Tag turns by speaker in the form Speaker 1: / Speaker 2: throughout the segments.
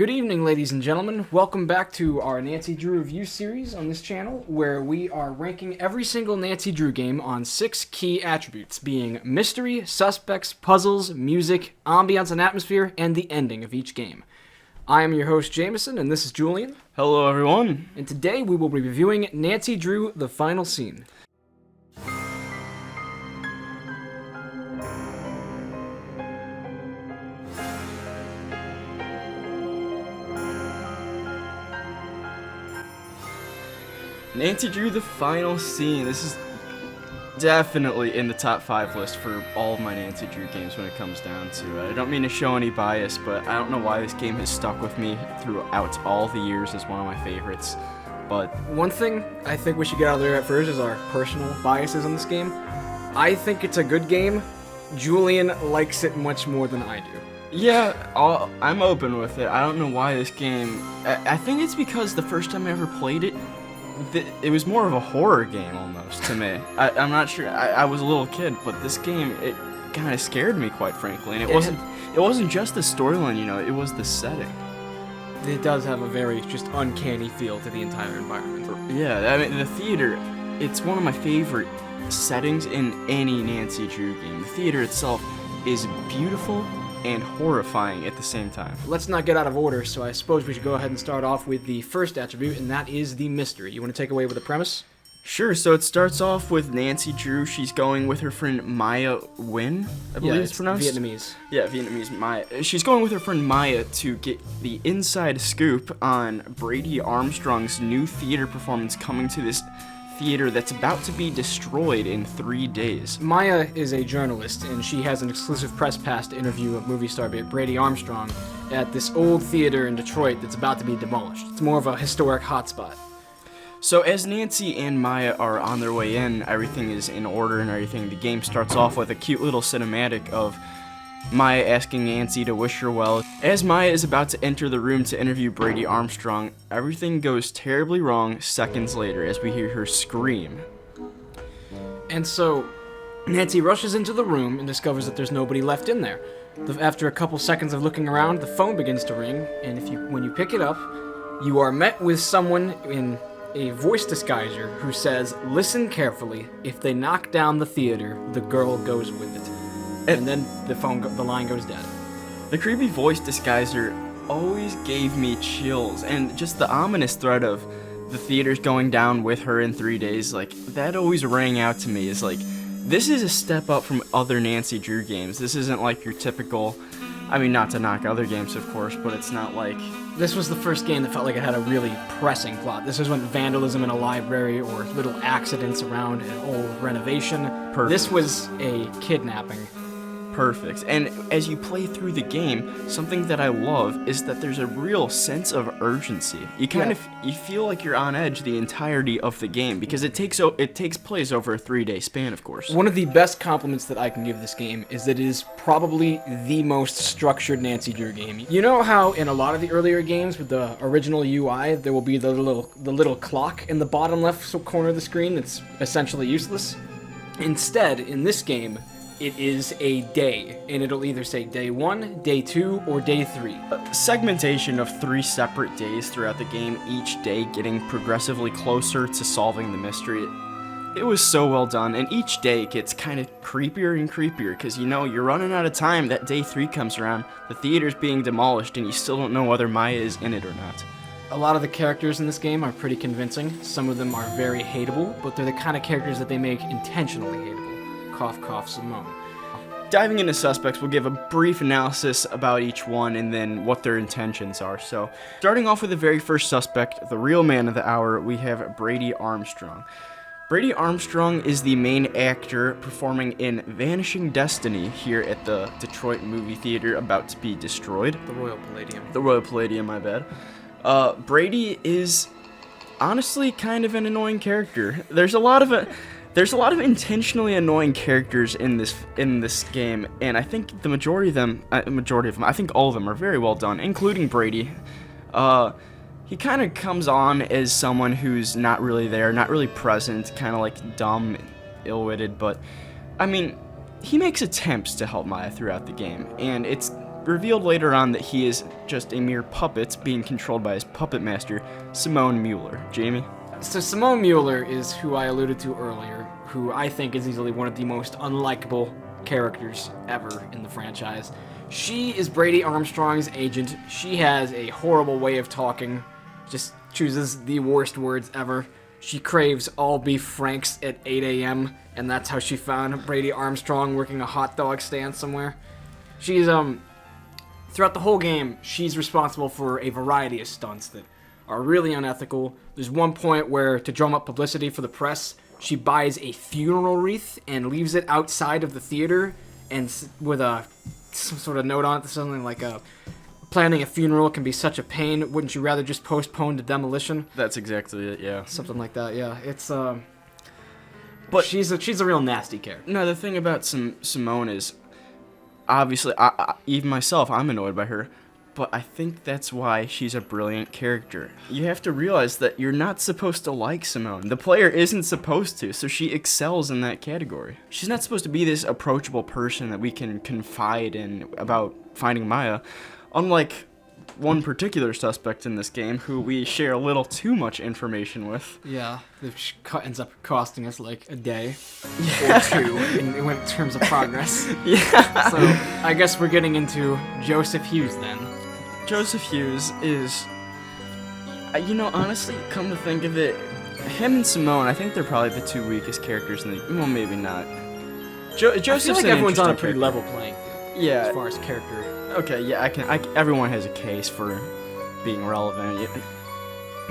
Speaker 1: Good evening, ladies and gentlemen. Welcome back to our Nancy Drew review series on this channel, where we are ranking every single Nancy Drew game on 6 key attributes, being mystery, suspects, puzzles, music, ambiance and atmosphere, and the ending of each game. I am your host, Jameson, and this is Julian.
Speaker 2: Hello, everyone.
Speaker 1: And today we will be reviewing Nancy Drew: The Final Scene.
Speaker 2: Nancy Drew: The Final Scene. This is definitely in the top 5 list for all of my Nancy Drew games when it comes down to it. I don't mean to show any bias, but I don't know why this game has stuck with me throughout all the years as one of my favorites. But
Speaker 1: one thing I think we should get out of there at first is our personal biases on this game. I think it's a good game. Julian likes it much more than I do.
Speaker 2: Yeah, I'm open with it. I don't know why this game... I think it's because the first time I ever played it, it was more of a horror game almost to me. I'm not sure. I was a little kid, but this game, it kind of scared me, quite frankly. And it wasn't just the storyline, it was the setting.
Speaker 1: It does have a very just uncanny feel to the entire environment.
Speaker 2: Yeah, I mean, the theater, it's one of my favorite settings in any Nancy Drew game. The theater itself is beautiful and horrifying at the same time.
Speaker 1: Let's not get out of order, so I suppose we should go ahead and start off with the first attribute, and that is the mystery. You want to take away with the premise?
Speaker 2: Sure, so it starts off with Nancy Drew. She's going with her friend Maya Nguyen, I believe it's pronounced.
Speaker 1: Vietnamese.
Speaker 2: Yeah, Vietnamese, Maya. She's going with her friend Maya to get the inside scoop on Brady Armstrong's new theater performance coming to this theater that's about to be destroyed in 3 days.
Speaker 1: Maya is a journalist, and she has an exclusive press pass to interview a movie star Brady Armstrong at this old theater in Detroit that's about to be demolished. It's more of a historic hotspot.
Speaker 2: So as Nancy and Maya are on their way in, everything is in order and everything. The game starts off with a cute little cinematic of Maya asking Nancy to wish her well. As Maya is about to enter the room to interview Brady Armstrong, everything goes terribly wrong seconds later as we hear her scream.
Speaker 1: And so, Nancy rushes into the room and discovers that there's nobody left in there. After a couple seconds of looking around, the phone begins to ring, and when you pick it up, you are met with someone in a voice disguiser who says, "Listen carefully. If they knock down the theater, the girl goes with it." And then the line goes dead.
Speaker 2: The creepy voice disguiser always gave me chills, and just the ominous threat of the theater's going down with her in 3 days, that always rang out to me as this is a step up from other Nancy Drew games. This isn't like your typical, not to knock other games, of course, but it's not like...
Speaker 1: This was the first game that felt like it had a really pressing plot. This was when vandalism in a library or little accidents around an old renovation.
Speaker 2: Perfect.
Speaker 1: This was a kidnapping.
Speaker 2: Perfect. And as you play through the game, something that I love is that there's a real sense of urgency. You you feel like you're on edge the entirety of the game because it takes place over a 3-day span, of course.
Speaker 1: One of the best compliments that I can give this game is that it is probably the most structured Nancy Drew game. You know how in a lot of the earlier games with the original UI, there will be the little clock in the bottom left corner of the screen that's essentially useless? Instead, in this game, it is a day, and it'll either say day 1, day 2, or day 3.
Speaker 2: Segmentation of 3 separate days throughout the game, each day getting progressively closer to solving the mystery. It was so well done, and each day gets kind of creepier and creepier, because you're running out of time. That day 3 comes around, the theater's being demolished, and you still don't know whether Maya is in it or not.
Speaker 1: A lot of the characters in this game are pretty convincing. Some of them are very hateable, but they're the kind of characters that they make intentionally hateable. Cough, cough, Simone.
Speaker 2: Diving into suspects, we'll give a brief analysis about each one and then what their intentions are. So, starting off with the very first suspect, the real man of the hour, we have Brady Armstrong. Brady Armstrong is the main actor performing in Vanishing Destiny here at the Detroit movie theater about to be destroyed.
Speaker 1: The Royal Palladium.
Speaker 2: The Royal Palladium, my bad. Brady is honestly kind of an annoying character. There's a lot of intentionally annoying characters in this game, and I think the majority of them, I think all of them are very well done, including Brady. He kind of comes on as someone who's not really there, not really present, kind of like dumb, ill-witted, but he makes attempts to help Maya throughout the game, and it's revealed later on that he is just a mere puppet being controlled by his puppet master, Simone Mueller. Jamie?
Speaker 1: So Simone Mueller is who I alluded to earlier, who I think is easily one of the most unlikable characters ever in the franchise. She is Brady Armstrong's agent. She has a horrible way of talking, just chooses the worst words ever. She craves all beef franks at 8 a.m., and that's how she found Brady Armstrong working a hot dog stand somewhere. She's, throughout the whole game, she's responsible for a variety of stunts that are really unethical. There's one point where, to drum up publicity for the press, she buys a funeral wreath and leaves it outside of the theater, and with some sort of note on it, something like planning a funeral can be such a pain. Wouldn't you rather just postpone the demolition?
Speaker 2: That's exactly it, yeah.
Speaker 1: Something like that, yeah. It's
Speaker 2: but
Speaker 1: she's a real nasty character.
Speaker 2: No, the thing about Simone is, obviously, even myself, I'm annoyed by her. But I think that's why she's a brilliant character. You have to realize that you're not supposed to like Simone. The player isn't supposed to, so she excels in that category. She's not supposed to be this approachable person that we can confide in about finding Maya. Unlike one particular suspect in this game who we share a little too much information with.
Speaker 1: Yeah, which ends up costing us like a day or two in terms of progress.
Speaker 2: Yeah.
Speaker 1: So I guess we're getting into Joseph Hughes then.
Speaker 2: Joseph Hughes is, honestly, come to think of it, him and Simone, I think they're probably the two weakest characters in the, well, maybe not. Joseph's
Speaker 1: I feel like everyone's on a pretty
Speaker 2: character.
Speaker 1: level playing field.
Speaker 2: Yeah.
Speaker 1: As far as character.
Speaker 2: Okay, yeah, everyone has a case for being relevant.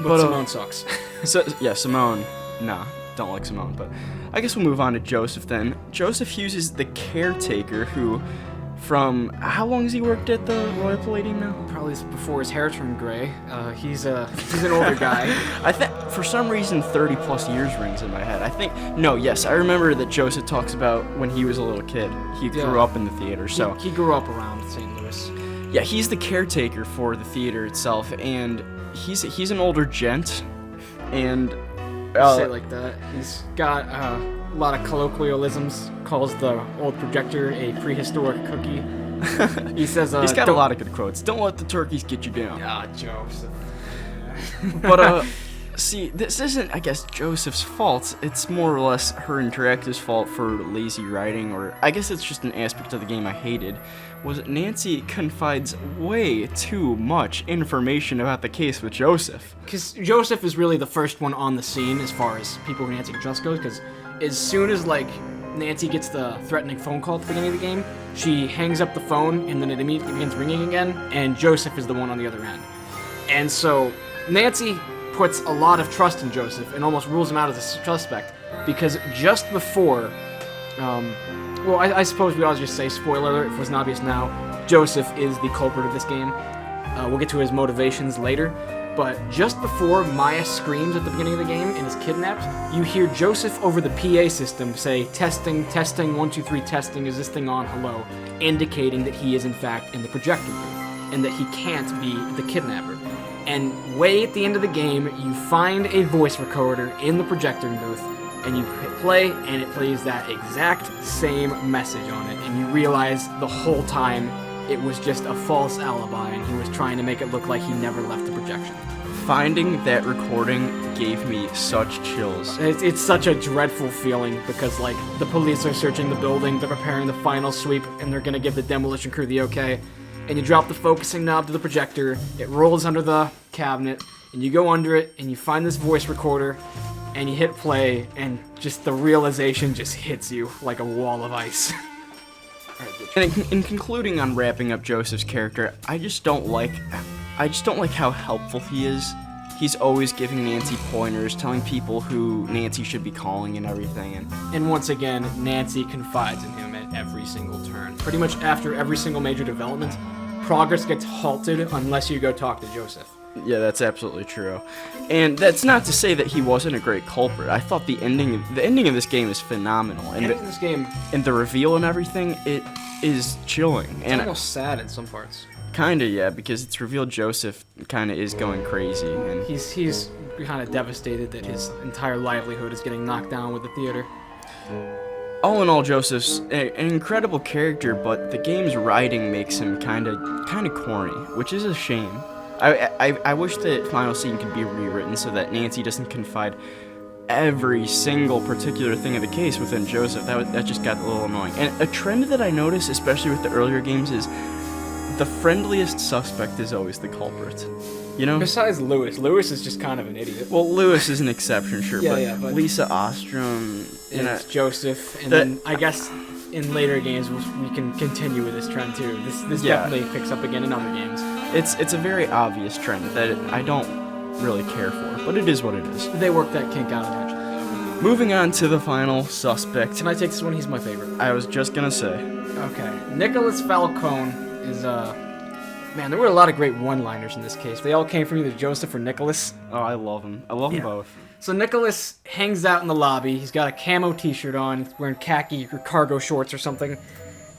Speaker 1: But Simone sucks.
Speaker 2: So, yeah, Simone, nah, don't like Simone, but I guess we'll move on to Joseph then. Joseph Hughes is the caretaker who, from, how long has he worked at the Royal Palladium now?
Speaker 1: Probably before his hair turned gray. He's an older guy.
Speaker 2: I think, for some reason, 30 plus years rings in my head. I remember that Joseph talks about when he was a little kid. He grew up in the theater, so.
Speaker 1: He grew up around St. Louis.
Speaker 2: Yeah, he's the caretaker for the theater itself, and he's an older gent, and
Speaker 1: say it like that. He's got a lot of colloquialisms. Calls the old projector a prehistoric cookie. He says
Speaker 2: he's got a lot of good quotes. Don't let the turkeys get you down.
Speaker 1: Ah, Joseph.
Speaker 2: But see, this isn't, I guess, Joseph's fault. It's more or less her interactive's fault for lazy writing, or I guess it's just an aspect of the game I hated. Was that Nancy confides way too much information about the case with Joseph.
Speaker 1: Because Joseph is really the first one on the scene as far as people who Nancy can trust goes, because as soon as, Nancy gets the threatening phone call at the beginning of the game, she hangs up the phone, and then it immediately begins ringing again, and Joseph is the one on the other end. And so, Nancy puts a lot of trust in Joseph, and almost rules him out as a suspect, because just before, I suppose we ought to just say, spoiler alert, if it wasn't obvious now, Joseph is the culprit of this game. We'll get to his motivations later. But just before Maya screams at the beginning of the game and is kidnapped, you hear Joseph over the PA system say, testing, 1, 2, 3, testing, is this thing on, hello, indicating that he is in fact in the projector booth, and that he can't be the kidnapper. And way at the end of the game, you find a voice recorder in the projector booth, and you hit play, and it plays that exact same message on it, and you realize the whole time it was just a false alibi, and he was trying to make it look like he never left the projection.
Speaker 2: Finding that recording gave me such chills.
Speaker 1: It's such a dreadful feeling, because, the police are searching the building, they're preparing the final sweep, and they're gonna give the demolition crew the okay, and you drop the focusing knob to the projector, it rolls under the cabinet, and you go under it, and you find this voice recorder, and you hit play, and just the realization just hits you like a wall of ice.
Speaker 2: And in concluding on wrapping up Joseph's character, I just don't like how helpful he is. He's always giving Nancy pointers, telling people who Nancy should be calling and everything.
Speaker 1: And once again, Nancy confides in him at every single turn. Pretty much after every single major development, progress gets halted unless you go talk to Joseph.
Speaker 2: Yeah, that's absolutely true. And that's not to say that he wasn't a great culprit. I thought the ending of this game is phenomenal. And
Speaker 1: this game,
Speaker 2: and the reveal and everything, it is chilling.
Speaker 1: It's
Speaker 2: and
Speaker 1: almost sad in some parts.
Speaker 2: Kinda, yeah, because it's revealed Joseph kinda is going crazy, and
Speaker 1: he's kind of devastated that his entire livelihood is getting knocked down with the theater.
Speaker 2: all in all, Joseph's an incredible character, but the game's writing makes him kind of corny, which is a shame. I wish the final scene could be rewritten so that Nancy doesn't confide every single particular thing of the case within Joseph. That just got a little annoying. And a trend that I notice, especially with the earlier games, is the friendliest suspect is always the culprit. You know?
Speaker 1: Besides Lewis. Lewis is just kind of an idiot.
Speaker 2: Well, Lewis is an exception, sure, but Lisa Ostrom...
Speaker 1: It's Joseph, and then I guess in later games we can continue with this trend too. This definitely picks up again in other games.
Speaker 2: It's a very obvious trend that I don't really care for, but it is what it is.
Speaker 1: They work that kink out eventually.
Speaker 2: Moving on to the final suspect.
Speaker 1: Can I take this one? He's my favorite.
Speaker 2: I was just gonna say.
Speaker 1: Okay. Nicholas Falcone is, man, there were a lot of great one-liners in this case. They all came from either Joseph or Nicholas.
Speaker 2: Oh, I love him. I love them both.
Speaker 1: So Nicholas hangs out in the lobby. He's got a camo t-shirt on. He's wearing khaki or cargo shorts or something.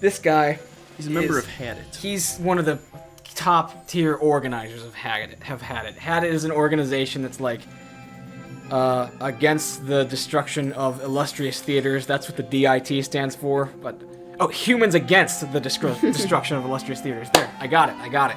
Speaker 1: This guy...
Speaker 2: He's a member of Had It.
Speaker 1: He's one of the top-tier organizers of Had It. Had It is an organization that's like... against the destruction of illustrious theaters. That's what the DIT stands for. But humans against the destruction of illustrious theaters. There, I got it.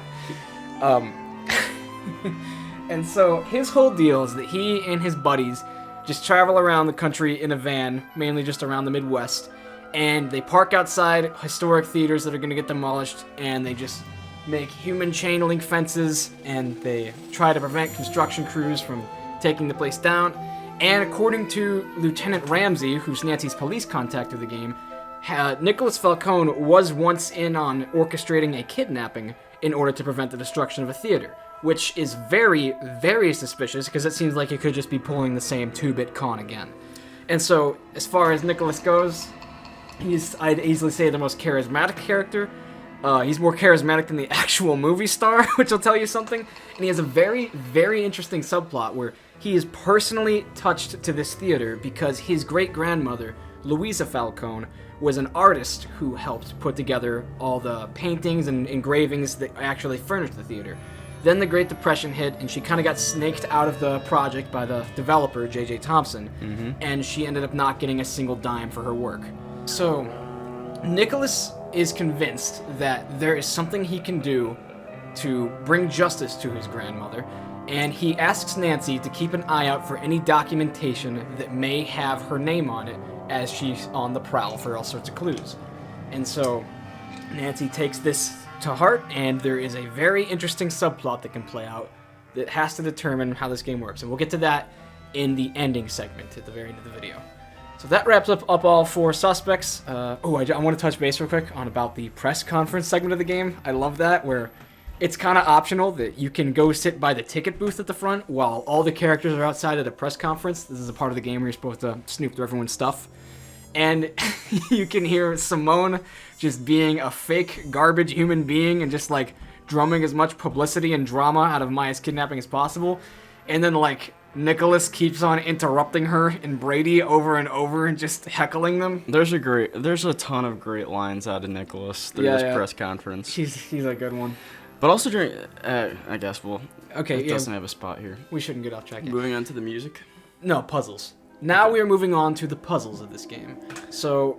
Speaker 1: And so his whole deal is that he and his buddies just travel around the country in a van, mainly just around the Midwest, and they park outside historic theaters that are going to get demolished, and they just make human chain link fences, and they try to prevent construction crews from taking the place down. And according to Lieutenant Ramsey, who's Nancy's police contact of the game, Nicholas Falcone was once in on orchestrating a kidnapping in order to prevent the destruction of a theater, which is very, very suspicious because it seems like he could just be pulling the same 2-bit con again. And so, as far as Nicholas goes, he's, I'd easily say, the most charismatic character. He's more charismatic than the actual movie star, which will tell you something. And he has a very, very interesting subplot where he is personally touched to this theater because his great-grandmother, Louisa Falcone, was an artist who helped put together all the paintings and engravings that actually furnished the theater. Then the Great Depression hit, and she kind of got snaked out of the project by the developer, J.J. Thompson, and she ended up not getting a single dime for her work. So, Nicholas is convinced that there is something he can do to bring justice to his grandmother, and he asks Nancy to keep an eye out for any documentation that may have her name on it as she's on the prowl for all sorts of clues. And so, Nancy takes this to heart, and there is a very interesting subplot that can play out that has to determine how this game works. And we'll get to that in the ending segment at the very end of the video. So that wraps up all 4 suspects. I want to touch base real quick on about the press conference segment of the game. I love that, where it's kind of optional that you can go sit by the ticket booth at the front while all the characters are outside at a press conference. This is a part of the game where you're supposed to snoop through everyone's stuff. And you can hear Simone just being a fake garbage human being and just like drumming as much publicity and drama out of Maya's kidnapping as possible. And then like Nicholas keeps on interrupting her and Brady over and over and just heckling them.
Speaker 2: There's a ton of great lines out of Nicholas through this press conference.
Speaker 1: He's a good one.
Speaker 2: But also during, I guess it doesn't have a spot here.
Speaker 1: We shouldn't get off track yet.
Speaker 2: Moving on to the music?
Speaker 1: No, puzzles. Now we are moving on to the puzzles of this game. So,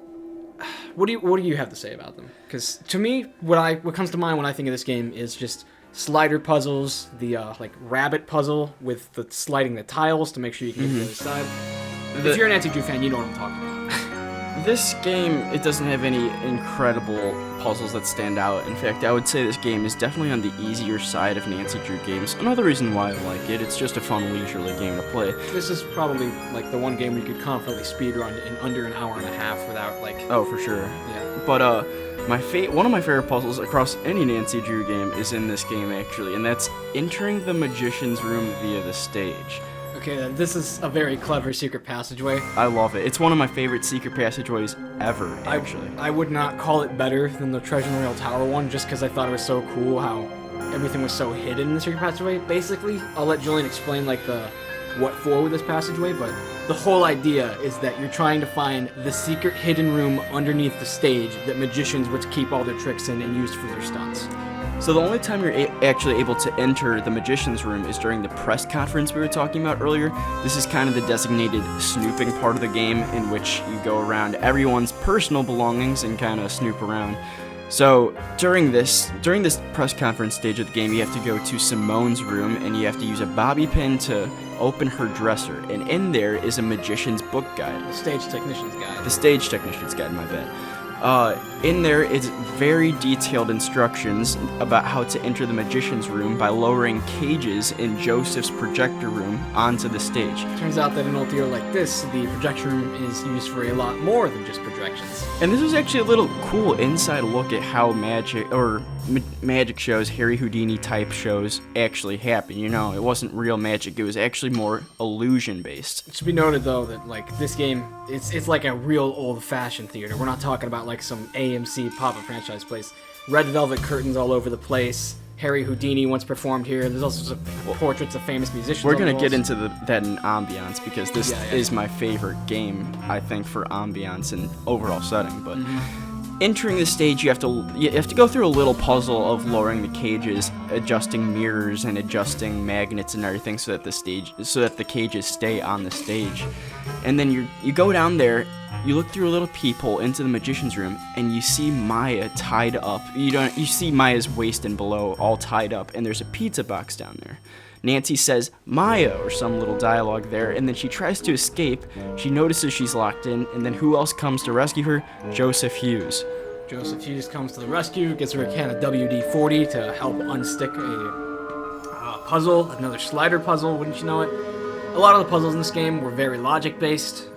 Speaker 1: what do you have to say about them? Because to me, what comes to mind when I think of this game is just slider puzzles, the like rabbit puzzle with the sliding the tiles to make sure you can get to the other side. If you're an Anti-Jew fan, you know what I'm talking about.
Speaker 2: This game, it doesn't have any incredible puzzles that stand out. In fact, I would say this game is definitely on the easier side of Nancy Drew games. Another reason why I like it, it's just a fun leisurely game to play.
Speaker 1: This is probably like the one game where you could confidently speedrun in under an hour and a half without like...
Speaker 2: Oh, for sure.
Speaker 1: Yeah.
Speaker 2: But one of my favorite puzzles across any Nancy Drew game is in this game actually, and that's entering the magician's room via the stage.
Speaker 1: Okay, then this is a very clever secret passageway.
Speaker 2: I love it. It's one of my favorite secret passageways ever, actually.
Speaker 1: I would not call it better than the Treasure Royal Tower one, just because I thought it was so cool how everything was so hidden in the secret passageway. Basically, I'll let Julian explain like the what for with this passageway, but the whole idea is that you're trying to find the secret hidden room underneath the stage that magicians would keep all their tricks in and use for their stunts.
Speaker 2: So the only time you're actually able to enter the magician's room is during the press conference we were talking about earlier. This is kind of the designated snooping part of the game, in which you go around everyone's personal belongings and kind of snoop around. So during this press conference stage of the game, you have to go to Simone's room and you have to use a bobby pin to open her dresser. And in there is a magician's book guide.
Speaker 1: The stage technician's guide.
Speaker 2: The stage technician's guide, my bad. In there is very detailed instructions about how to enter the magician's room by lowering cages in Joseph's projector room onto the stage.
Speaker 1: Turns out that in a year like this, the projection room is used for a lot more than just projections.
Speaker 2: And this was actually a little cool inside look at how magic shows, Harry Houdini type shows, actually happen. You know, it wasn't real magic; it was actually more illusion based.
Speaker 1: It should be noted though that like this game, it's like a real old-fashioned theater. We're not talking about like some AMC pop-up franchise place. Red velvet curtains all over the place. Harry Houdini once performed here. There's also some portraits of famous musicians.
Speaker 2: We're gonna get into that in ambiance because this is my favorite game, I think, for ambiance and overall setting. But entering the stage, you have to go through a little puzzle of lowering the cages, adjusting mirrors and adjusting magnets and everything so that the cages stay on the stage. And then you go down there. You look through a little peephole into the magician's room, and you see Maya tied up. You see Maya's waist and below all tied up, and there's a pizza box down there. Nancy says, "Maya," or some little dialogue there, and then she tries to escape. She notices she's locked in, and then who else comes to rescue her? Joseph Hughes.
Speaker 1: Joseph Hughes comes to the rescue, gets her a can of WD-40 to help unstick a puzzle, another slider puzzle, wouldn't you know it? A lot of the puzzles in this game were very logic-based.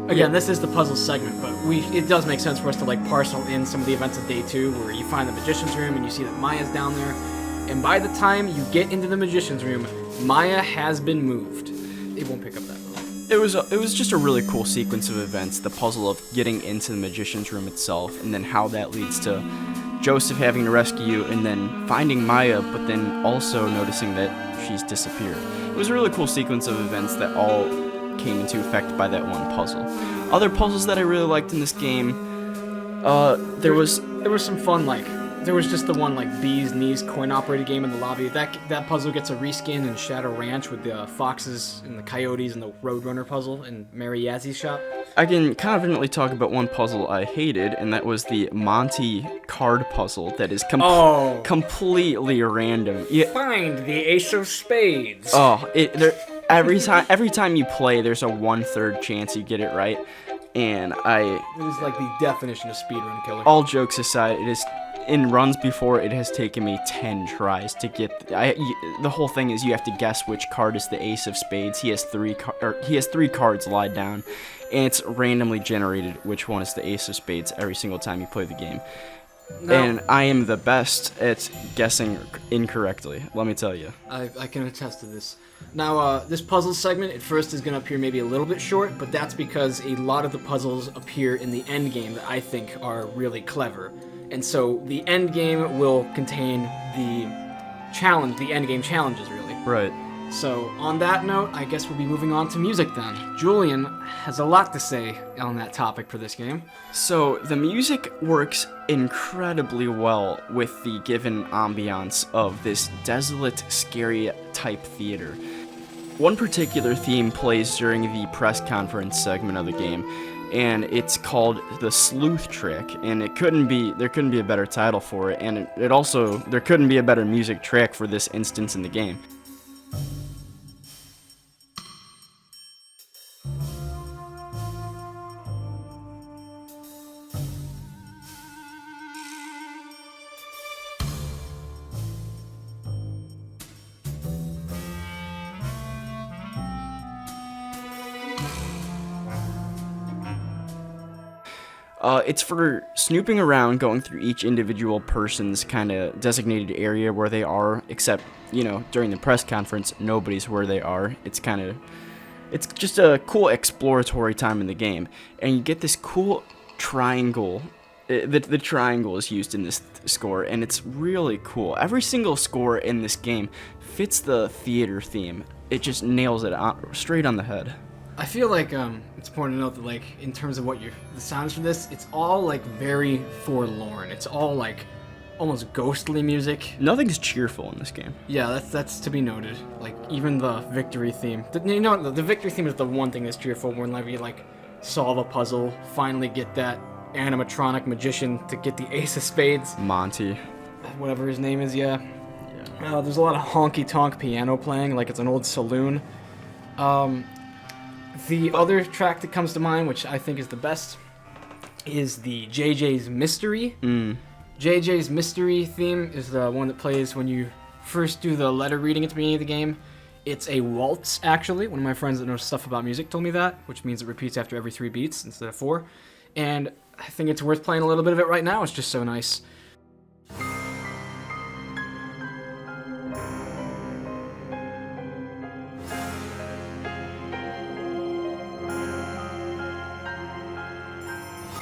Speaker 1: Again, this is the puzzle segment, but it does make sense for us to like parcel in some of the events of day 2, where you find the magician's room and you see that Maya's down there, and by the time you get into the magician's room, Maya has been moved. It won't pick up that well.
Speaker 2: It was just a really cool sequence of events, the puzzle of getting into the magician's room itself, and then how that leads to Joseph having to rescue you, and then finding Maya, but then also noticing that she's disappeared. It was a really cool sequence of events that all came into effect by that one puzzle. Other puzzles that I really liked in this game, there was some fun, like there was just the one like bees knees coin operated game in the lobby. That puzzle gets a reskin in Shadow Ranch with the foxes and the coyotes and the Roadrunner puzzle in Mary Yazzy's shop. I can confidently talk about one puzzle I hated, and that was the Monty card puzzle that is completely random.
Speaker 1: Find the ace of spades.
Speaker 2: Every time you play, there's a 1/3 chance you get it right, and it
Speaker 1: is like the definition of speedrun killer.
Speaker 2: All jokes aside, in runs before, it has taken me 10 tries to get. The whole thing is you have to guess which card is the ace of spades. He has three cards lied down, and it's randomly generated which one is the ace of spades every single time you play the game. And I am the best at guessing incorrectly, let me tell you.
Speaker 1: I can attest to this. Now, this puzzle segment at first is going to appear maybe a little bit short, but that's because a lot of the puzzles appear in the end game that I think are really clever. And so the end game will contain the end game challenges, really.
Speaker 2: Right.
Speaker 1: So on that note, I guess we'll be moving on to music then. Julian has a lot to say on that topic for this game.
Speaker 2: So the music works incredibly well with the given ambiance of this desolate, scary type theater. One particular theme plays during the press conference segment of the game, and it's called the Sleuth Trick, and there couldn't be a better title for it, and there couldn't be a better music track for this instance in the game. It's for snooping around, going through each individual person's kind of designated area where they are, except, during the press conference, nobody's where they are. It's just a cool exploratory time in the game. And you get this cool triangle. The triangle is used in this score, and it's really cool. Every single score in this game fits the theater theme. It just nails it straight on the head.
Speaker 1: I feel like it's important to note that, like, in terms of the sounds for this, it's all like very forlorn. It's all like almost ghostly music.
Speaker 2: Nothing's cheerful in this game.
Speaker 1: Yeah, that's to be noted. Like, even the victory theme. The victory theme is the one thing that's cheerful when we, like, solve a puzzle, finally get that animatronic magician to get the ace of spades.
Speaker 2: Monty.
Speaker 1: Whatever his name is, yeah. There's a lot of honky-tonk piano playing, like it's an old saloon. The other track that comes to mind, which I think is the best, is the JJ's Mystery. JJ's Mystery theme is the one that plays when you first do the letter reading at the beginning of the game. It's a waltz, actually. One of my friends that knows stuff about music told me that, which means it repeats after every 3 beats instead of 4. And I think it's worth playing a little bit of it right now. It's just so nice.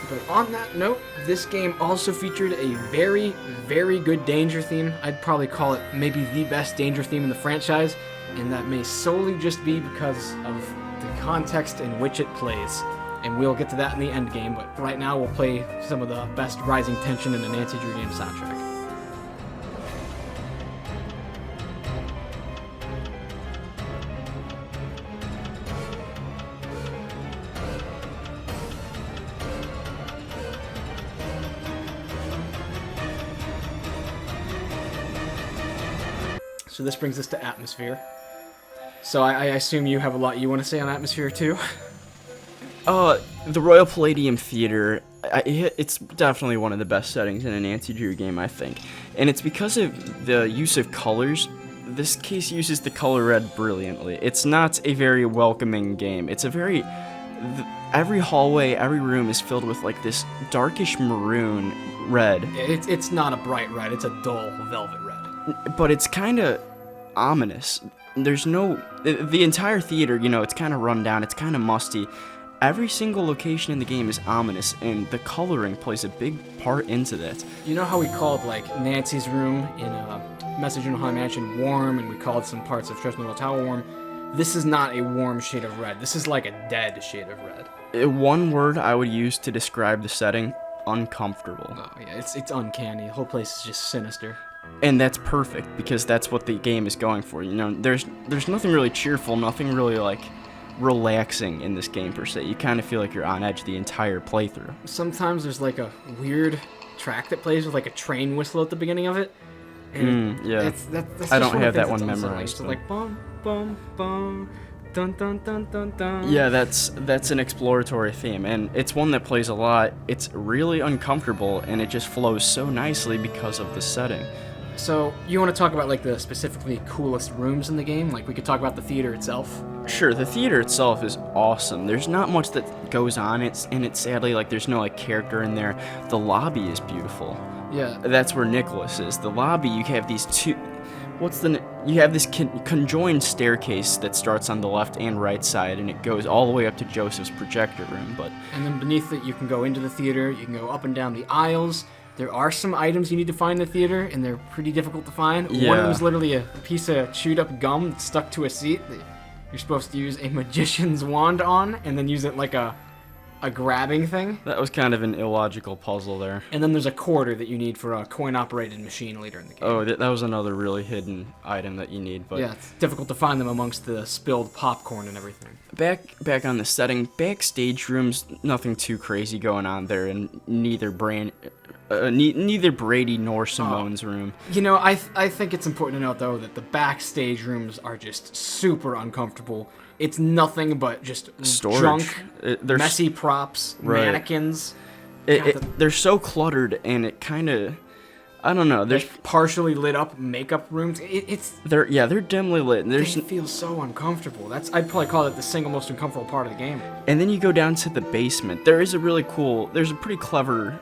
Speaker 1: But on that note, this game also featured a very, very good danger theme. I'd probably call it maybe the best danger theme in the franchise, and that may solely just be because of the context in which it plays. And we'll get to that in the end game, but right now we'll play some of the best rising tension in a Nancy Drew game soundtrack. So this brings us to Atmosphere. So I assume you have a lot you want to say on Atmosphere too?
Speaker 2: The Royal Palladium Theater, it's definitely one of the best settings in a Nancy Drew game, I think. And it's because of the use of colors. This case uses the color red brilliantly. It's not a very welcoming game. It's a very... every hallway, every room is filled with like this darkish maroon red.
Speaker 1: It's not a bright red, it's a dull velvet red.
Speaker 2: But it's kind of ominous. There's no... The entire theater, you know, it's kind of run down, it's kind of musty. Every single location in the game is ominous, and the coloring plays a big part into that.
Speaker 1: You know how we called, like, Nancy's room in Message in a Haunted Mansion warm, and we called some parts of Treasure Middle Tower warm? This is not a warm shade of red. This is like a dead shade of red.
Speaker 2: One word I would use to describe the setting, uncomfortable.
Speaker 1: Oh, yeah, it's uncanny. The whole place is just sinister.
Speaker 2: And that's perfect, because that's what the game is going for. You know, there's nothing really cheerful, nothing really, like, relaxing in this game per se. You kind of feel like you're on edge the entire playthrough.
Speaker 1: Sometimes there's like a weird track that plays with like a train whistle at the beginning of it. And
Speaker 2: yeah.
Speaker 1: that's
Speaker 2: I don't have that one memorized.
Speaker 1: So like bum bum bum dun dun dun dun dun.
Speaker 2: Yeah, that's an exploratory theme, and it's one that plays a lot. It's really uncomfortable, and it just flows so nicely because of the setting.
Speaker 1: So, you want to talk about, like, the specifically coolest rooms in the game? Like, we could talk about the theater itself?
Speaker 2: Sure, the theater itself is awesome. There's not much that goes on, it's sadly, like, there's no, like, character in there. The lobby is beautiful.
Speaker 1: Yeah.
Speaker 2: That's where Nicholas is. The lobby, you have these two... You have this conjoined staircase that starts on the left and right side, and it goes all the way up to Joseph's projector room, but... And
Speaker 1: then beneath it, you can go into the theater, you can go up and down the aisles. There are some items you need to find in the theater, and they're pretty difficult to find.
Speaker 2: Yeah.
Speaker 1: One of them is literally a piece of chewed-up gum that's stuck to a seat that you're supposed to use a magician's wand on, and then use it like a grabbing thing.
Speaker 2: That was kind of an illogical puzzle there.
Speaker 1: And then there's a quarter that you need for a coin-operated machine later in the game.
Speaker 2: Oh, that was another really hidden item that you need. But
Speaker 1: yeah, it's difficult to find them amongst the spilled popcorn and everything.
Speaker 2: Back on the setting, backstage rooms, nothing too crazy going on there, and neither Brady nor Simone's room. You
Speaker 1: know, I think it's important to note, though, that the backstage rooms are just super uncomfortable. It's nothing but just
Speaker 2: storage.
Speaker 1: Junk, messy props, right. Mannequins.
Speaker 2: They're so cluttered, and it kind of... I don't know. There's
Speaker 1: like partially lit up makeup rooms.
Speaker 2: They're dimly lit.
Speaker 1: They feel so uncomfortable. I'd probably call it the single most uncomfortable part of the game.
Speaker 2: And then you go down to the basement. There's a pretty clever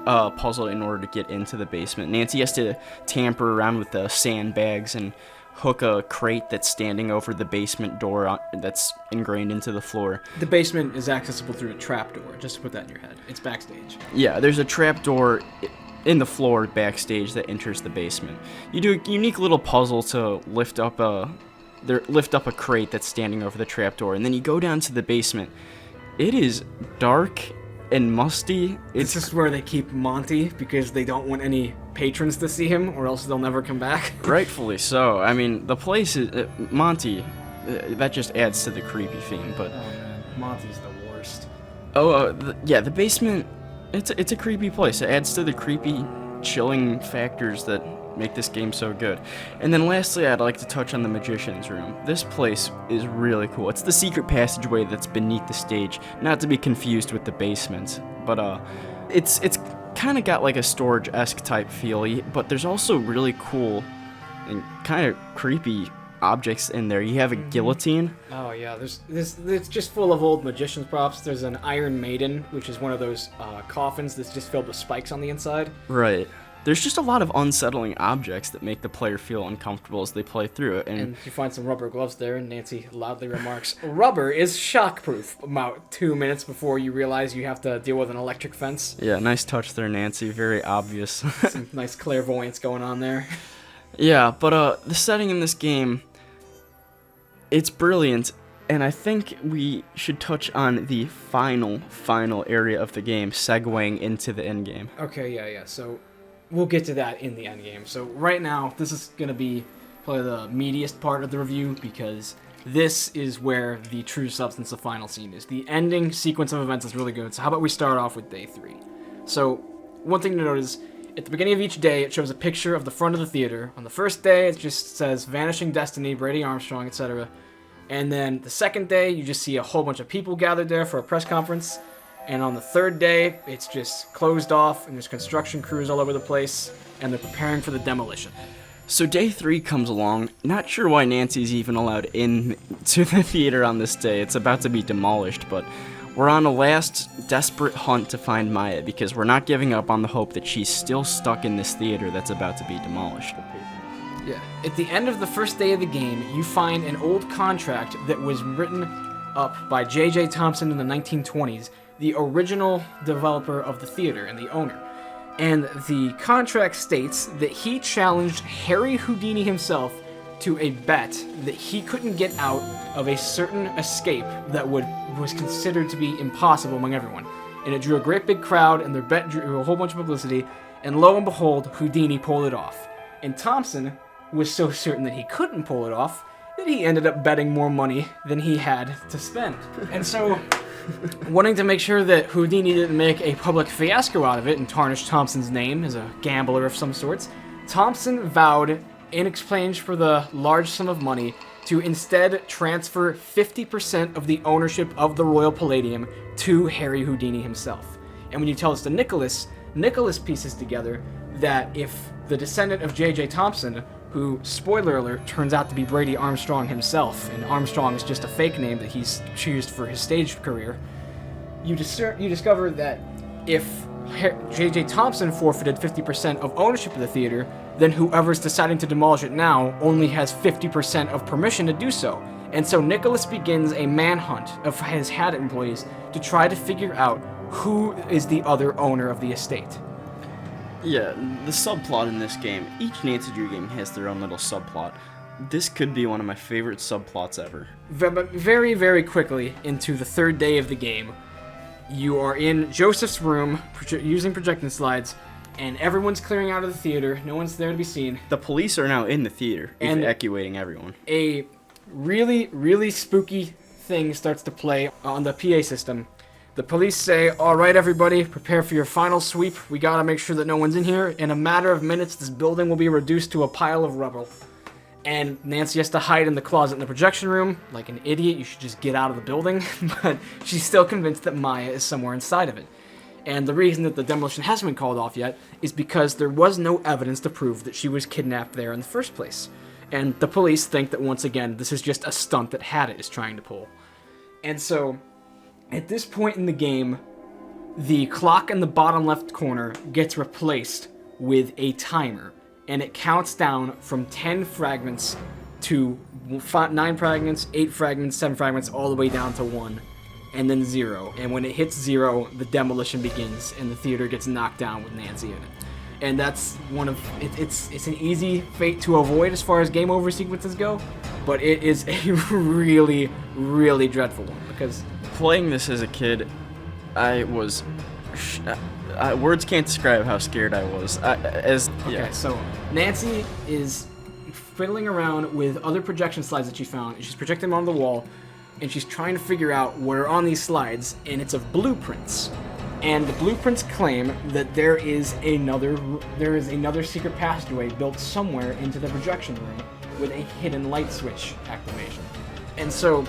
Speaker 2: puzzle in order to get into the basement. Nancy has to tamper around with the sandbags and hook a crate that's standing over the basement door that's ingrained into the floor.
Speaker 1: The basement is accessible through a trapdoor, just to put that in your head. It's backstage.
Speaker 2: Yeah, there's a trapdoor in the floor backstage that enters the basement. You do a unique little puzzle to lift up a crate that's standing over the trapdoor, and then you go down to the basement. It is dark and musty.
Speaker 1: It's just where they keep Monty because they don't want any patrons to see him, or else they'll never come back.
Speaker 2: Rightfully so. I mean, the place is Monty. That just adds to the creepy theme. But
Speaker 1: Oh man, Monty's the worst.
Speaker 2: yeah, the basement. It's a creepy place. It adds to the creepy, chilling factors that make this game so good. And then lastly, I'd like to touch on the Magician's Room. This place is really cool. It's the secret passageway that's beneath the stage, not to be confused with the basement. But it's kind of got like a storage-esque type feel, but there's also really cool and kind of creepy objects in there. You have a guillotine.
Speaker 1: Oh yeah, it's just full of old magician's props. There's an Iron Maiden, which is one of those coffins that's just filled with spikes on the inside.
Speaker 2: Right. There's just a lot of unsettling objects that make the player feel uncomfortable as they play through it.
Speaker 1: And you find some rubber gloves there, and Nancy loudly remarks, "Rubber is shockproof," about 2 minutes before you realize you have to deal with an electric fence.
Speaker 2: Yeah, nice touch there, Nancy. Very obvious.
Speaker 1: Some nice clairvoyance going on there.
Speaker 2: Yeah, but the setting in this game, it's brilliant, and I think we should touch on the final area of the game, segueing into the end game.
Speaker 1: Okay, yeah. So we'll get to that in the end game. So right now, this is going to be probably the meatiest part of the review, because this is where the true substance of Final Scene is. The ending sequence of events is really good. So how about we start off with day 3? So one thing to note is, at the beginning of each day, it shows a picture of the front of the theater. On the first day, it just says Vanishing Destiny, Brady Armstrong, etc. And then the second day, you just see a whole bunch of people gathered there for a press conference. And on the third day, it's just closed off, and there's construction crews all over the place, and they're preparing for the demolition.
Speaker 2: So day 3 comes along. Not sure why Nancy's even allowed into the theater on this day. It's about to be demolished, but we're on a last desperate hunt to find Maya, because we're not giving up on the hope that she's still stuck in this theater that's about to be demolished.
Speaker 1: Yeah. At the end of the first day of the game, you find an old contract that was written up by J.J. Thompson in the 1920s, the original developer of the theater and the owner. And the contract states that he challenged Harry Houdini himself to a bet that he couldn't get out of a certain escape that was considered to be impossible among everyone. And it drew a great big crowd, and their bet drew a whole bunch of publicity, and lo and behold, Houdini pulled it off. And Thompson was so certain that he couldn't pull it off that he ended up betting more money than he had to spend. And so, wanting to make sure that Houdini didn't make a public fiasco out of it and tarnish Thompson's name as a gambler of some sorts, Thompson vowed, in exchange for the large sum of money, to instead transfer 50% of the ownership of the Royal Palladium to Harry Houdini himself. And when you tell this to Nicholas pieces together that if the descendant of J.J. Thompson, who, spoiler alert, turns out to be Brady Armstrong himself, and Armstrong is just a fake name that he's chosen for his stage career, you discover that if J.J. Thompson forfeited 50% of ownership of the theater, then whoever's deciding to demolish it now only has 50% of permission to do so. And so Nicholas begins a manhunt of his HAT employees to try to figure out who is the other owner of the estate.
Speaker 2: Yeah, the subplot in this game, each Nancy Drew game has their own little subplot. This could be one of my favorite subplots ever.
Speaker 1: But very, very quickly into the third day of the game, you are in Joseph's room using projecting slides, and everyone's clearing out of the theater. No one's there to be seen.
Speaker 2: The police are now in the theater,
Speaker 1: And-
Speaker 2: evacuating everyone.
Speaker 1: A really, really spooky thing starts to play on the PA system. The police say, "All right, everybody, prepare for your final sweep. We gotta make sure that no one's in here. In a matter of minutes, this building will be reduced to a pile of rubble." And Nancy has to hide in the closet in the projection room. Like an idiot, you should just get out of the building. But she's still convinced that Maya is somewhere inside of it. And the reason that the demolition hasn't been called off yet is because there was no evidence to prove that she was kidnapped there in the first place. And the police think that, once again, this is just a stunt that Hadit is trying to pull. And so, at this point in the game, the clock in the bottom left corner gets replaced with a timer, and it counts down from 10 fragments to 9 fragments, 8 fragments, 7 fragments, all the way down to 1, and then 0. And when it hits 0, the demolition begins, and the theater gets knocked down with Nancy in it. And that's it's an easy fate to avoid as far as game over sequences go, but it is a really, really dreadful one, because
Speaker 2: Playing this as a kid,
Speaker 3: I was... words can't describe how scared I was.
Speaker 1: Okay, so Nancy is fiddling around with other projection slides that she found, and she's projecting them on the wall, and she's trying to figure out what are on these slides, and it's of blueprints. And the blueprints claim that there is another secret passageway built somewhere into the projection room with a hidden light switch activation. And so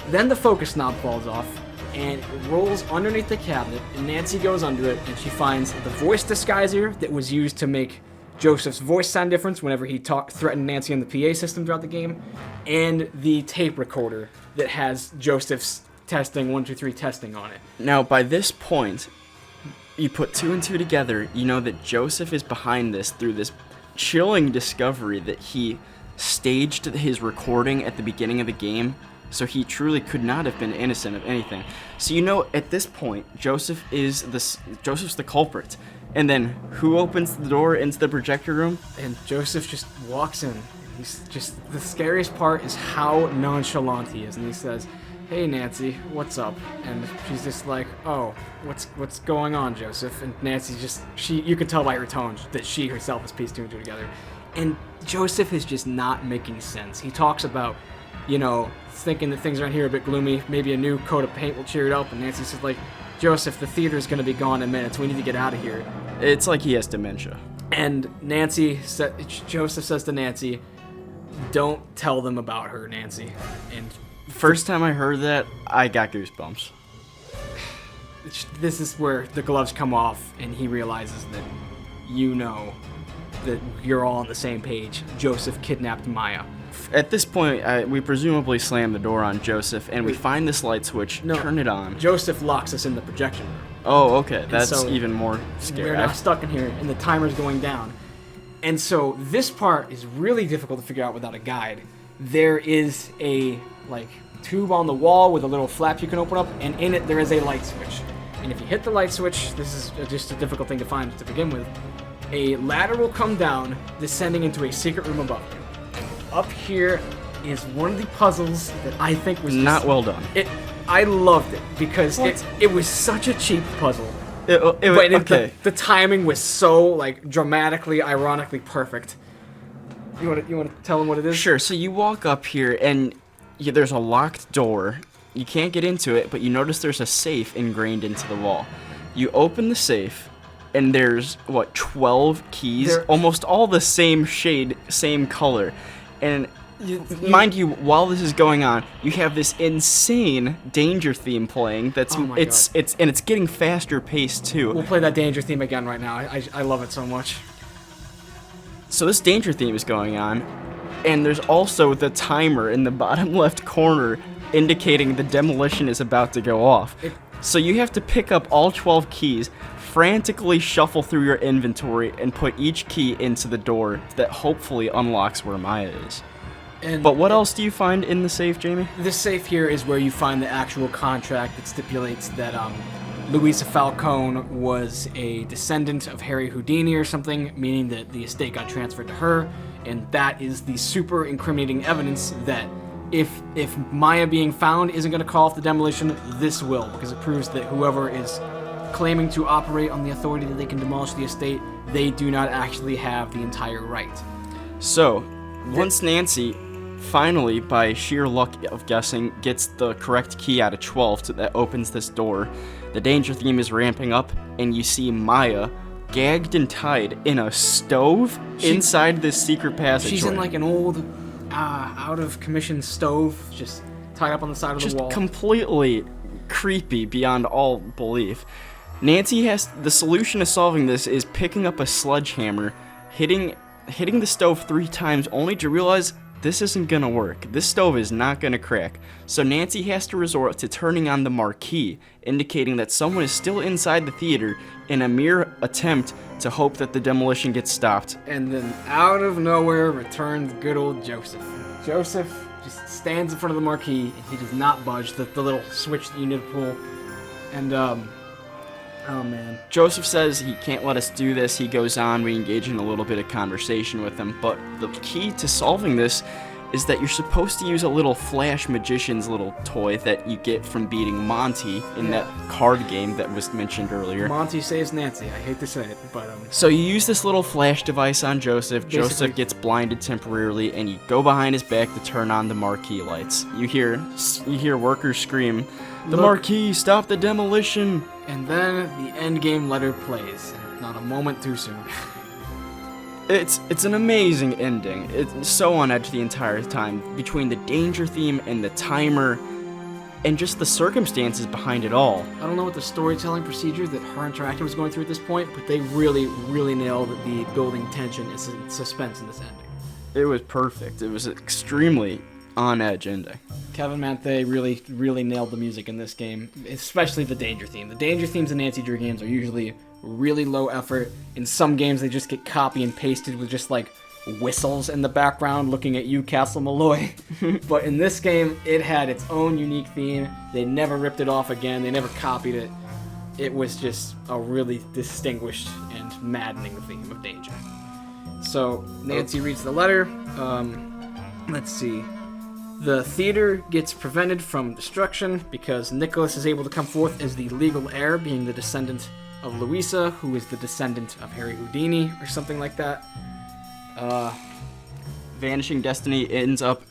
Speaker 1: then the focus knob falls off, and it rolls underneath the cabinet, and Nancy goes under it, and she finds the voice disguiser that was used to make Joseph's voice sound different whenever he threatened Nancy on the PA system throughout the game, and the tape recorder that has Joseph's testing 1 2 3 testing on it.
Speaker 3: Now, by this point, you put 2 and 2 together, you know that Joseph is behind this through this chilling discovery that he staged his recording at the beginning of the game, so he truly could not have been innocent of anything. So you know at this point, Joseph's the culprit. And then who opens the door into the projector room?
Speaker 1: And Joseph just walks in. He's just, the scariest part is how nonchalant he is, and he says, "Hey Nancy, what's up?" And she's just like, "Oh, what's going on, Joseph?" And Nancy's just, you can tell by her tone that she herself has pieced 2 and 2 together. And Joseph is just not making sense. He talks about, thinking that things around here are a bit gloomy, maybe a new coat of paint will cheer it up, and Nancy's just like, "Joseph, the theater's gonna be gone in minutes, we need to get out of here."
Speaker 3: It's like he has dementia.
Speaker 1: And Joseph says to Nancy, "Don't tell them about her, Nancy." And
Speaker 3: first time I heard that, I got goosebumps.
Speaker 1: This is where the gloves come off, and he realizes that that you're all on the same page. Joseph kidnapped Maya.
Speaker 3: At this point, we presumably slam the door on Joseph, and we find this light switch, turn it on.
Speaker 1: Joseph locks us in the projection room.
Speaker 3: Oh, okay, that's even more scary.
Speaker 1: We're now stuck in here, and the timer's going down. And so this part is really difficult to figure out without a guide. There is a, tube on the wall with a little flap you can open up, and in it there is a light switch. And if you hit the light switch, this is just a difficult thing to find to begin with, a ladder will come down, descending into a secret room above you. Up here is one of the puzzles that I think was
Speaker 3: not well done.
Speaker 1: I loved it because it was such a cheap puzzle. The timing was so dramatically, ironically perfect. You want to tell them what it is?
Speaker 3: Sure. So you walk up here and there's a locked door. You can't get into it, but you notice there's a safe ingrained into the wall. You open the safe, and there's 12 keys, almost all the same shade, same color. And mind you, while this is going on, you have this insane danger theme playing. It's getting faster paced too.
Speaker 1: We'll play that danger theme again right now. I love it so much.
Speaker 3: So this danger theme is going on, and there's also the timer in the bottom left corner indicating the demolition is about to go off. So you have to pick up all 12 keys, frantically shuffle through your inventory, and put each key into the door that hopefully unlocks where Maya is. But what else do you find in the safe, Jamie?
Speaker 1: This safe here is where you find the actual contract that stipulates that Louisa Falcone was a descendant of Harry Houdini or something, meaning that the estate got transferred to her, and that is the super incriminating evidence that if Maya being found isn't going to call off the demolition, this will, because it proves that whoever is claiming to operate on the authority that they can demolish the estate, they do not actually have the entire right.
Speaker 3: So, once Nancy finally, by sheer luck of guessing, gets the correct key out of 12 that opens this door, the danger theme is ramping up, and you see Maya gagged and tied in a stove inside this secret passageway.
Speaker 1: She's in an old, out-of-commission stove, just tied up on the side of the wall.
Speaker 3: Just completely creepy beyond all belief. Nancy the solution to solving this is picking up a sledgehammer, hitting the stove 3 times, only to realize this isn't gonna work. This stove is not gonna crack. So Nancy has to resort to turning on the marquee, indicating that someone is still inside the theater in a mere attempt to hope that the demolition gets stopped.
Speaker 1: And then out of nowhere returns good old Joseph. Joseph just stands in front of the marquee, and he does not budge, the little switch that you need to pull. And, oh man.
Speaker 3: Joseph says he can't let us do this. He goes on, we engage in a little bit of conversation with him, but the key to solving this is that you're supposed to use a little Flash Magician's little toy that you get from beating Monty in that card game that was mentioned earlier.
Speaker 1: Monty saves Nancy. I hate to say it, but
Speaker 3: So you use this little flash device on Joseph. Joseph gets blinded temporarily, and you go behind his back to turn on the marquee lights. You hear workers scream, "The marquee! Stop the demolition!"
Speaker 1: And then the end game letter plays. Not a moment too soon.
Speaker 3: It's an amazing ending. It's so on edge the entire time, between the danger theme and the timer, and just the circumstances behind it all.
Speaker 1: I don't know what the storytelling procedure that Her Interactive was going through at this point, but they really, really nailed the building tension and suspense in this ending.
Speaker 3: It was perfect. It was an extremely on edge ending.
Speaker 1: Kevin Manthe really, really nailed the music in this game, especially the danger theme. The danger themes in Nancy Drew games are usually really low effort. In some games, they just get copy and pasted with just like whistles in the background looking at you, Castle Malloy. But in this game, it had its own unique theme. They never ripped it off again. They never copied it. It was just a really distinguished and maddening theme of danger. So Nancy reads the letter. Let's see. The theater gets prevented from destruction because Nicholas is able to come forth as the legal heir, being the descendant of Louisa, who is the descendant of Harry Houdini, or something like that.
Speaker 3: Vanishing Destiny ends up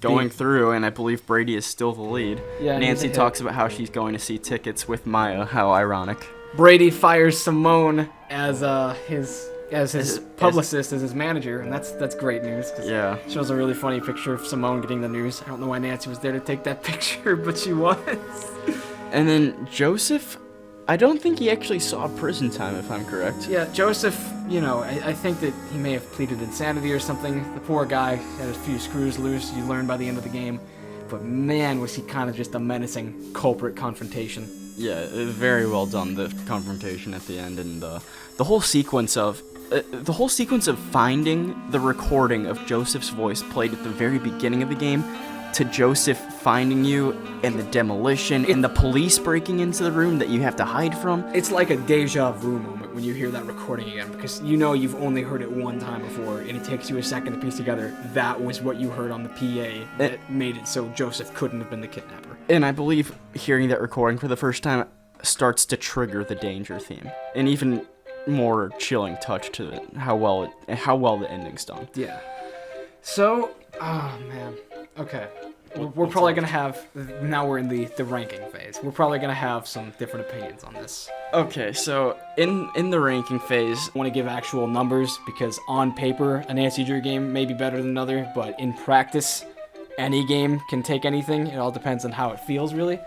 Speaker 3: going through, and I believe Brady is still the lead.
Speaker 1: Yeah,
Speaker 3: Nancy talks about how she's going to see tickets with Maya. How ironic.
Speaker 1: Brady fires Simone as his publicist, as his manager, and that's great news. 'Cause
Speaker 3: Yeah.
Speaker 1: it shows a really funny picture of Simone getting the news. I don't know why Nancy was there to take that picture, but she was.
Speaker 3: And then Joseph, I don't think he actually saw prison time, if I'm correct.
Speaker 1: Yeah, Joseph, I think that he may have pleaded insanity or something. The poor guy had a few screws loose, you learn by the end of the game. But man, was he kind of just a menacing culprit confrontation.
Speaker 3: Yeah, very well done, the confrontation at the end, and the whole sequence of finding the recording of Joseph's voice played at the very beginning of the game, to Joseph finding you, and the demolition, and the police breaking into the room that you have to hide from.
Speaker 1: It's like a deja vu moment when you hear that recording again, because you've only heard it one time before, and it takes you a second to piece together that was what you heard on the PA that made it so Joseph couldn't have been the kidnapper.
Speaker 3: And I believe hearing that recording for the first time starts to trigger the danger theme, an even more chilling touch to it. How well the ending's done.
Speaker 1: Yeah. So, oh man. Okay. We're probably going to have, now we're in the ranking phase, we're probably going to have some different opinions on this.
Speaker 3: Okay, so in the ranking phase,
Speaker 1: I want to give actual numbers because on paper, a Nancy Drew game may be better than another, but in practice, any game can take anything. It all depends on how it feels, really.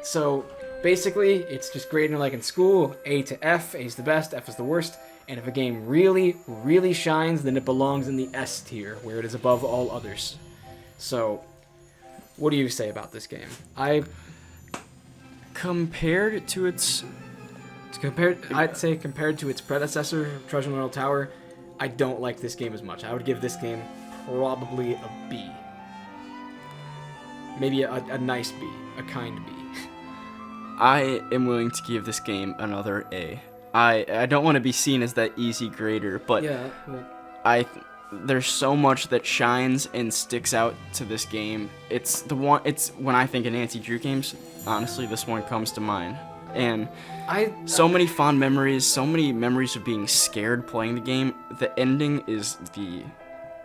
Speaker 1: So basically, it's just grading like in school, A to F. A is the best, F is the worst. And if a game really, really shines, then it belongs in the S tier, where it is above all others. So, what do you say about this game?
Speaker 3: compared to its
Speaker 1: predecessor, Treasure Nail Tower, I don't like this game as much. I would give this game probably a B. Maybe a nice B, a kind B.
Speaker 3: I am willing to give this game another A. I don't want to be seen as that easy grader, but
Speaker 1: Yeah. Well,
Speaker 3: there's so much that shines and sticks out to this game. It's when I think of Nancy Drew games, honestly, this one comes to mind. And so many fond memories, so many memories of being scared playing the game. The ending is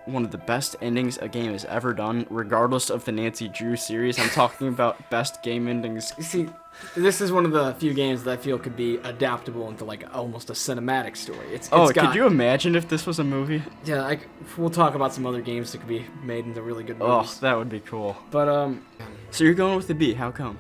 Speaker 3: one of the best endings a game has ever done, regardless of the Nancy Drew series. I'm talking about best game endings.
Speaker 1: you see, this is one of the few games that I feel could be adaptable into like almost a cinematic story.
Speaker 3: Could you imagine if this was a movie?
Speaker 1: Yeah, we'll talk about some other games that could be made into really good movies.
Speaker 3: Oh, that would be cool.
Speaker 1: But
Speaker 3: So you're going with the B? How come?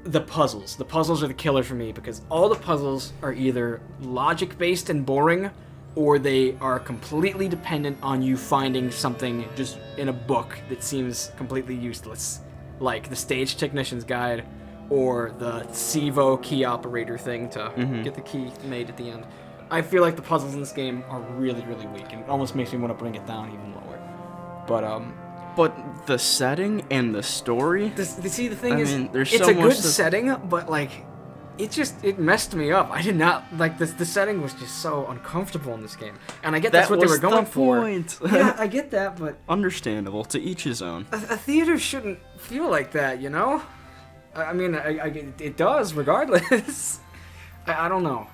Speaker 1: the puzzles. The puzzles are the killer for me because all the puzzles are either logic-based and boring, or they are completely dependent on you finding something just in a book that seems completely useless, like the Stage Technician's Guide or the CEVO key operator thing to get the key made at the end. I feel like the puzzles in this game are really, really weak, and it almost makes me want to bring it down even lower.
Speaker 3: But the setting and the story.
Speaker 1: See, the thing is,
Speaker 3: there's
Speaker 1: it's
Speaker 3: so
Speaker 1: a
Speaker 3: much
Speaker 1: good setting, but like, it messed me up. I did not like this. The setting was just so uncomfortable in this game, and I get that's what they were going for.
Speaker 3: Point.
Speaker 1: Yeah, I get that, but
Speaker 3: Understandable. To each his own.
Speaker 1: a theater shouldn't feel like that, you know. I mean, it does regardless. I don't know.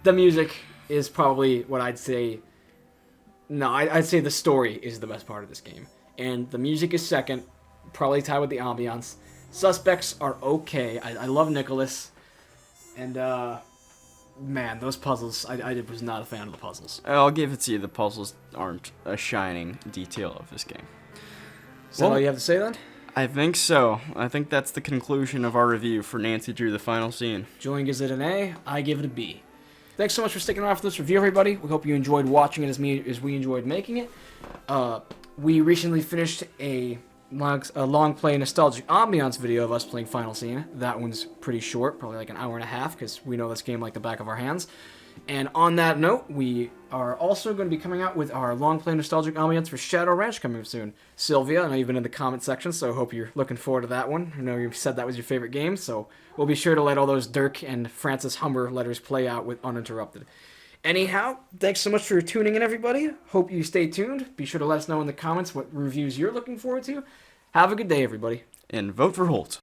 Speaker 1: The music is probably what I'd say. No, I'd say the story is the best part of this game. And the music is second, probably tied with the ambiance. Suspects are okay. I love Nicholas. And, man, those puzzles, I was not a fan of the puzzles.
Speaker 3: I'll give it to you, the puzzles aren't a shining detail of this game.
Speaker 1: Is that all you have to say then?
Speaker 3: I think so. I think that's the conclusion of our review for Nancy Drew, the final scene.
Speaker 1: Julian gives it an A. I give it a B. Thanks so much for sticking around for this review, everybody. We hope you enjoyed watching it as we enjoyed making it. We recently finished a long play nostalgic ambiance video of us playing Final Scene. That one's pretty short, probably like an hour and a half, because we know this game like the back of our hands. And on that note, we are also going to be coming out with our long play nostalgic ambiance for Shadow Ranch coming soon. Sylvia, I know you've been in the comment section, so I hope you're looking forward to that one. I know you said that was your favorite game, so we'll be sure to let all those Dirk and Francis Humber letters play out with uninterrupted. Anyhow, thanks so much for tuning in, everybody. Hope you stay tuned. Be sure to let us know in the comments what reviews you're looking forward to. Have a good day, everybody.
Speaker 3: And vote for Holt.